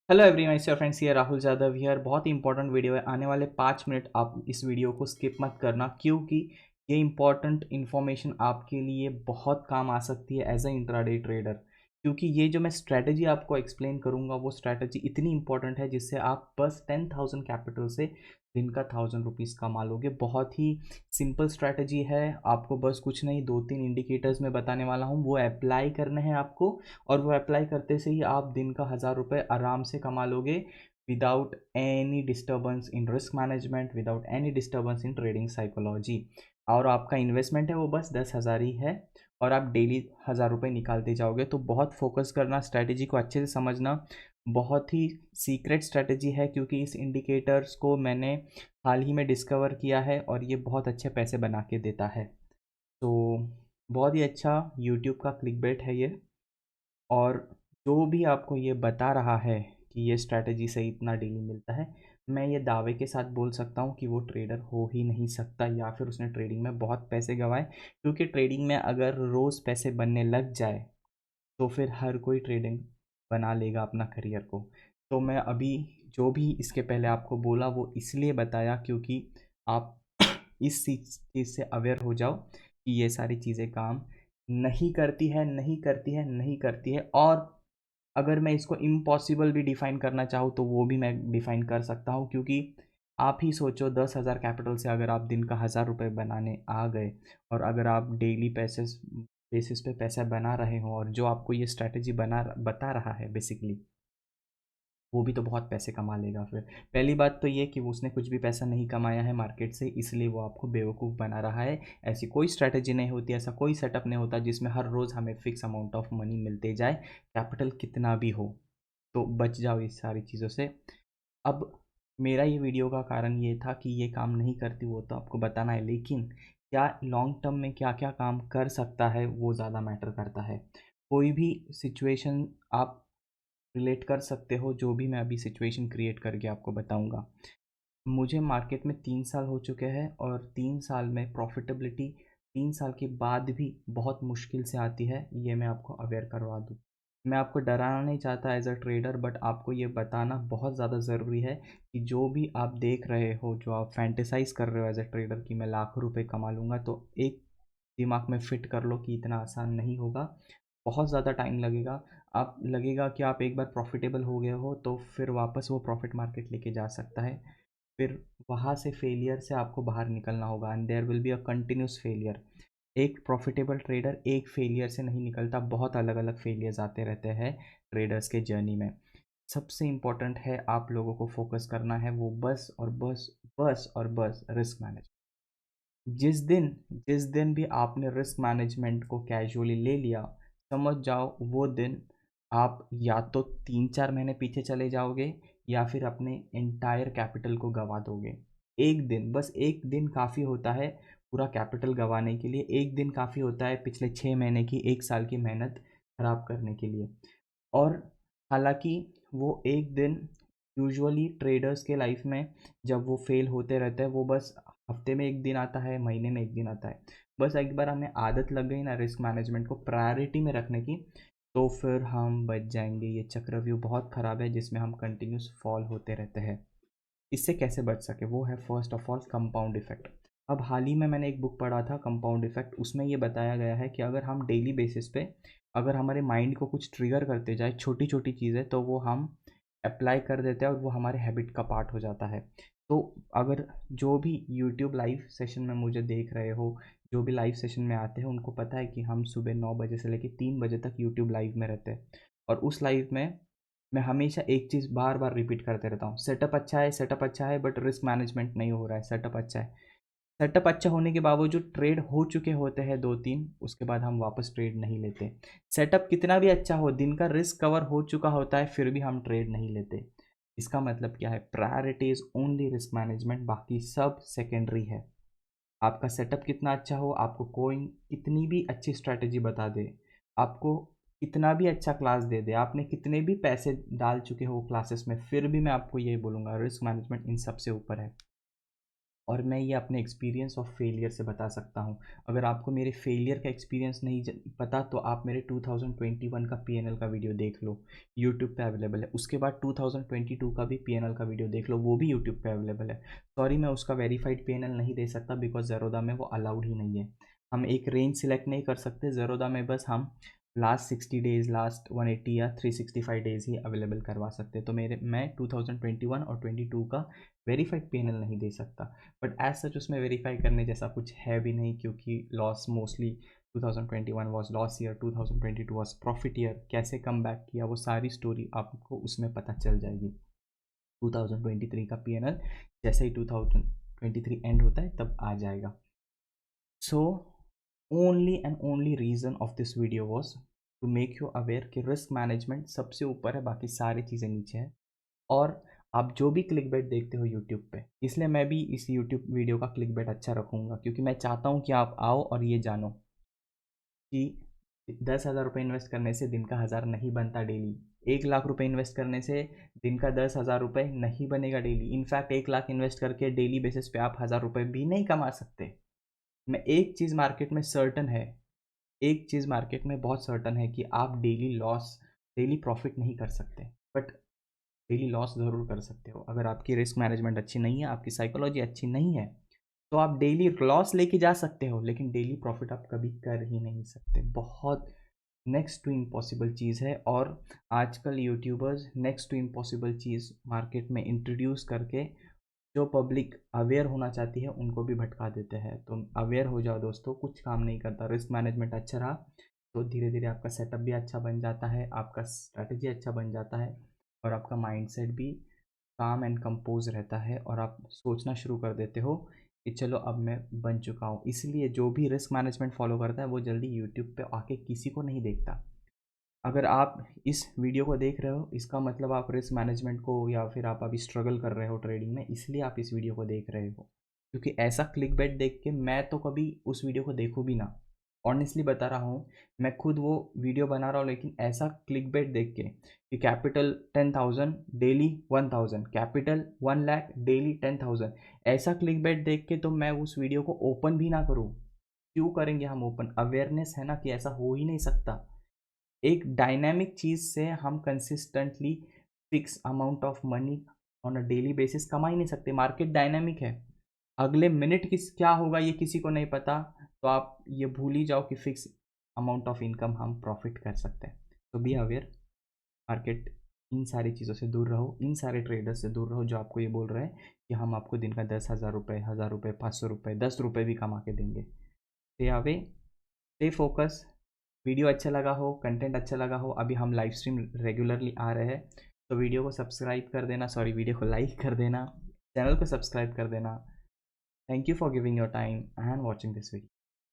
Hello everyone, it's your friends here Rahul Yadav here. बहुत ही important video है। आने वाले 5 मिनट आप इस वीडियो को स्किप मत करना, क्योंकि ये इंपॉर्टेंट इन्फॉर्मेशन आपके लिए बहुत काम आ सकती है एज अ इंट्राडे ट्रेडर। क्योंकि ये जो मैं स्ट्रैटेजी आपको एक्सप्लेन करूँगा वो स्ट्रैटेजी इतनी इंपॉर्टेंट है जिससे आप बस 10,000 कैपिटल से दिन का 1,000 रुपीज़ कमा लोगे। बहुत ही सिंपल स्ट्रैटेजी है। आपको बस कुछ नहीं, 2-3 इंडिकेटर्स में बताने वाला हूँ, वो अप्लाई करने हैं आपको। और वो अप्लाई करते से ही आप दिन का 1,000 रुपये आराम से कमा लोगे, without any disturbance in risk management, without any disturbance in trading psychology. और आपका इन्वेस्टमेंट है वो बस 10,000 ही है, और आप डेली 1,000 रुपये निकालते जाओगे। तो बहुत फोकस करना, स्ट्रैटेजी को अच्छे से समझना। बहुत ही सीक्रेट स्ट्रैटेजी है, क्योंकि इस इंडिकेटर्स को मैंने हाल ही में डिस्कवर किया है और ये बहुत अच्छे पैसे बना के देता है। तो बहुत ही अच्छा यूट्यूब का क्लिकबेट है ये। और जो भी आपको ये बता रहा है कि ये स्ट्रैटेजी से इतना डेली मिलता है, मैं ये दावे के साथ बोल सकता हूँ कि वो ट्रेडर हो ही नहीं सकता, या फिर उसने ट्रेडिंग में बहुत पैसे गंवाए। क्योंकि ट्रेडिंग में अगर रोज़ पैसे बनने लग जाए तो फिर हर कोई ट्रेडिंग बना लेगा अपना करियर को। तो मैं अभी जो भी इसके पहले आपको बोला वो इसलिए बताया क्योंकि आप इस चीज़ से अवेयर हो जाओ कि ये सारी चीज़ें काम नहीं करती है, नहीं करती है, नहीं करती है। और अगर मैं इसको इम्पॉसिबल भी डिफ़ाइन करना चाहूँ तो वो भी मैं डिफ़ाइन कर सकता हूँ, क्योंकि आप ही सोचो, 10,000 कैपिटल से अगर आप दिन का 1,000 रुपये बनाने आ गए, और अगर आप डेली बेसिस पे पैसा बना रहे हो, और जो आपको ये स्ट्रैटेजी बता रहा है बेसिकली, वो भी तो बहुत पैसे कमा लेगा फिर। पहली बात तो ये कि वो उसने कुछ भी पैसा नहीं कमाया है मार्केट से, इसलिए वो आपको बेवकूफ़ बना रहा है। ऐसी कोई स्ट्रैटेजी नहीं होती, ऐसा कोई सेटअप नहीं होता जिसमें हर रोज़ हमें फिक्स अमाउंट ऑफ मनी मिलते जाए, कैपिटल कितना भी हो। तो बच जाओ इस सारी चीज़ों से। अब मेरा ये वीडियो का कारण ये था कि ये काम नहीं करती, वो तो आपको बताना है, लेकिन क्या लॉन्ग टर्म में क्या क्या काम कर सकता है वो ज़्यादा मैटर करता है। कोई भी सिचुएशन आप रिलेट कर सकते हो, जो भी मैं अभी सिचुएशन क्रिएट करके आपको बताऊंगा। मुझे मार्केट में 3 साल हो चुके हैं, और 3 साल में प्रॉफिटेबिलिटी 3 साल के बाद भी बहुत मुश्किल से आती है, ये मैं आपको अवेयर करवा दूँ। मैं आपको डराना नहीं चाहता एज अ ट्रेडर, बट आपको ये बताना बहुत ज़्यादा ज़रूरी है कि जो भी आप देख रहे हो, जो आप फैंटेसाइज कर रहे हो एज अ ट्रेडर कि मैं लाखों रुपए कमा लूँगा, तो एक दिमाग में फिट कर लो कि इतना आसान नहीं होगा। बहुत ज़्यादा टाइम लगेगा। आप लगेगा कि आप एक बार प्रॉफिटेबल हो गए हो तो फिर वापस वो प्रॉफिट मार्केट लेके जा सकता है। फिर वहाँ से फेलियर से आपको बाहर निकलना होगा, and there will be a continuous failure. एक प्रॉफिटेबल ट्रेडर एक फेलियर से नहीं निकलता, बहुत अलग अलग फेलियर्स आते रहते हैं ट्रेडर्स के जर्नी में। सबसे इम्पोर्टेंट है आप लोगों को फोकस करना है वो बस और बस, बस और बस रिस्क मैनेजमेंट। जिस दिन भी आपने रिस्क मैनेजमेंट को कैजुअली ले लिया, समझ जाओ वो दिन आप या तो 3-4 महीने पीछे चले जाओगे, या फिर अपने एंटायर कैपिटल को गवा दोगे। एक दिन, बस एक दिन काफ़ी होता है पूरा कैपिटल गंवाने के लिए। एक दिन काफ़ी होता है पिछले 6 महीने की, 1 साल की मेहनत खराब करने के लिए। और हालांकि वो एक दिन यूजुअली ट्रेडर्स के लाइफ में जब वो फेल होते रहते हैं, वो बस हफ्ते में एक दिन आता है, महीने में एक दिन आता है। बस एक बार हमें आदत लग गई ना रिस्क मैनेजमेंट को प्रायोरिटी में रखने की, तो फिर हम बच जाएंगे। ये चक्रव्यूह बहुत ख़राब है जिसमें हम कंटिन्यूस फॉल होते रहते हैं। इससे कैसे बच सके, वो है first of all compound effect. अब हाल ही में मैंने एक बुक पढ़ा था कंपाउंड इफेक्ट, उसमें ये बताया गया है कि अगर हम डेली बेसिस पे, अगर हमारे माइंड को कुछ ट्रिगर करते जाए छोटी छोटी चीज़ें, तो वो हम अप्लाई कर देते हैं और वो हमारे हैबिट का पार्ट हो जाता है। तो अगर जो भी यूट्यूब लाइव सेशन में मुझे देख रहे हो, जो भी लाइव सेशन में आते हैं, उनको पता है कि हम सुबह 9 बजे से लेकर 3 बजे तक यूट्यूब लाइव में रहते हैं। और उस लाइव में मैं हमेशा एक चीज़ बार बार रिपीट करते रहता हूँ, सेटअप अच्छा है, सेटअप अच्छा है, बट रिस्क मैनेजमेंट नहीं हो रहा है। सेटअप अच्छा है, सेटअप अच्छा होने के बावजूद ट्रेड हो चुके होते हैं 2-3, उसके बाद हम वापस ट्रेड नहीं लेते। सेटअप कितना भी अच्छा हो, दिन का रिस्क कवर हो चुका होता है, फिर भी हम ट्रेड नहीं लेते। इसका मतलब क्या है? Priority is only risk management, बाकी सब सेकेंडरी है। आपका सेटअप कितना अच्छा हो, आपको कोई कितनी भी अच्छी स्ट्रैटेजी बता दे, आपको कितना भी अच्छा क्लास दे दे, आपने कितने भी पैसे डाल चुके हो क्लासेस में, फिर भी मैं आपको यही बोलूँगा, रिस्क मैनेजमेंट इन सबसे ऊपर है। और मैं ये अपने एक्सपीरियंस ऑफ फेलियर से बता सकता हूँ। अगर आपको मेरे फेलियर का एक्सपीरियंस नहीं पता तो आप मेरे 2021 का पीएनएल का वीडियो देख लो, यूट्यूब पे अवेलेबल है। उसके बाद 2022 का भी पीएनएल का वीडियो देख लो, वो भी यूट्यूब पे अवेलेबल है। सॉरी मैं उसका वेरीफाइड पीएनएल नहीं दे सकता बिकॉज ज़ेरोदा में वो अलाउड ही नहीं है। हम एक रेंज सिलेक्ट नहीं कर सकते ज़ेरोदा में, बस हम लास्ट 60 डेज़, लास्ट 180 या 365 डेज़ ही अवेलेबल करवा सकते हैं। तो मैं 2021 और 22 का वेरीफाइड पीएनएल नहीं दे सकता। बट एज सच उसमें वेरीफाई करने जैसा कुछ है भी नहीं, क्योंकि loss mostly 2021 was loss year, 2022 was profit year. कैसे कम बैक किया वो सारी स्टोरी आपको उसमें पता चल जाएगी। 2023 का पीएनएल जैसे ही 2023 एंड होता है तब आ जाएगा। So only and only reason of this video was to make you aware कि रिस्क मैनेजमेंट सबसे ऊपर है, बाकी सारी चीज़ें नीचे हैं। और आप जो भी क्लिक बेट देखते हो यूट्यूब पे, इसलिए मैं भी इस यूट्यूब वीडियो का क्लिक बेट अच्छा रखूँगा, क्योंकि मैं चाहता हूँ कि आप आओ और ये जानो कि 10,000 रुपये इन्वेस्ट करने से दिन का 1,000 नहीं बनता डेली। 1 लाख रुपए इन्वेस्ट करने से दिन का 10,000 रुपये नहीं बनेगा डेली। इनफैक्ट 1 लाख इन्वेस्ट करके डेली बेसिस पे आप 1,000 रुपये भी नहीं कमा सकते। मैं एक चीज़ मार्केट में सर्टन है, एक चीज़ मार्केट में बहुत सर्टन है कि आप डेली प्रॉफिट नहीं कर सकते, बट डेली लॉस ज़रूर कर सकते हो। अगर आपकी रिस्क मैनेजमेंट अच्छी नहीं है, आपकी साइकोलॉजी अच्छी नहीं है, तो आप डेली लॉस लेके जा सकते हो, लेकिन डेली प्रॉफिट आप कभी कर ही नहीं सकते। बहुत नेक्स्ट टू इम्पॉसिबल चीज़ है। और आजकल यूट्यूबर्स नेक्स्ट टू इम्पॉसिबल चीज़ मार्केट में इंट्रोड्यूस करके जो पब्लिक अवेयर होना चाहती है उनको भी भटका देते हैं। तो अवेयर हो जाओ दोस्तों, कुछ काम नहीं करता। रिस्क मैनेजमेंट अच्छा रहा तो धीरे धीरे आपका सेटअप भी अच्छा बन जाता है, आपका स्ट्रैटेजी अच्छा बन जाता है, और आपका माइंडसेट भी काम एंड कंपोज रहता है, और आप सोचना शुरू कर देते हो कि चलो अब मैं बन चुका हूँ। इसलिए जो भी रिस्क मैनेजमेंट फॉलो करता है वो जल्दी यूट्यूब पे आके किसी को नहीं देखता। अगर आप इस वीडियो को देख रहे हो, इसका मतलब आप रिस्क मैनेजमेंट को, या फिर आप अभी स्ट्रगल कर रहे हो ट्रेडिंग में, इसलिए आप इस वीडियो को देख रहे हो। क्योंकि ऐसा क्लिक बेट देख के मैं तो कभी उस वीडियो को देखूँ भी ना। ऑनेस्टली बता रहा हूँ, मैं खुद वो वीडियो बना रहा हूँ, लेकिन ऐसा क्लिक बेट देख के कि capital 10,000 daily 1,000, capital 1 lakh daily 10,000, ऐसा क्लिक बेट देख के तो मैं उस वीडियो को ओपन भी ना करूँ। क्यों करेंगे हम ओपन? अवेयरनेस है ना कि ऐसा हो ही नहीं सकता। एक डायनामिक चीज़ से हम consistently fix amount of money on a daily basis कमा ही नहीं सकते। मार्केट डायनामिक है, अगले मिनट किस क्या होगा ये किसी को नहीं पता। तो आप ये भूल ही जाओ कि फिक्स अमाउंट ऑफ इनकम हम प्रॉफिट कर सकते हैं। तो बी अवेयर, मार्केट, इन सारी चीज़ों से दूर रहो, इन सारे ट्रेडर्स से दूर रहो जो आपको ये बोल रहे हैं कि हम आपको दिन का 10,000 रुपये, 1,000 रुपये, 500 रुपये, 10 रुपये भी कमा के देंगे। Stay away, stay focus. Video अच्छा लगा हो, कंटेंट अच्छा लगा हो, अभी हम लाइव स्ट्रीम रेगुलरली आ रहे हैं, तो वीडियो को सब्सक्राइब कर देना, सॉरी वीडियो को लाइक कर देना, चैनल को सब्सक्राइब कर देना। Thank you for giving your time and watching this video.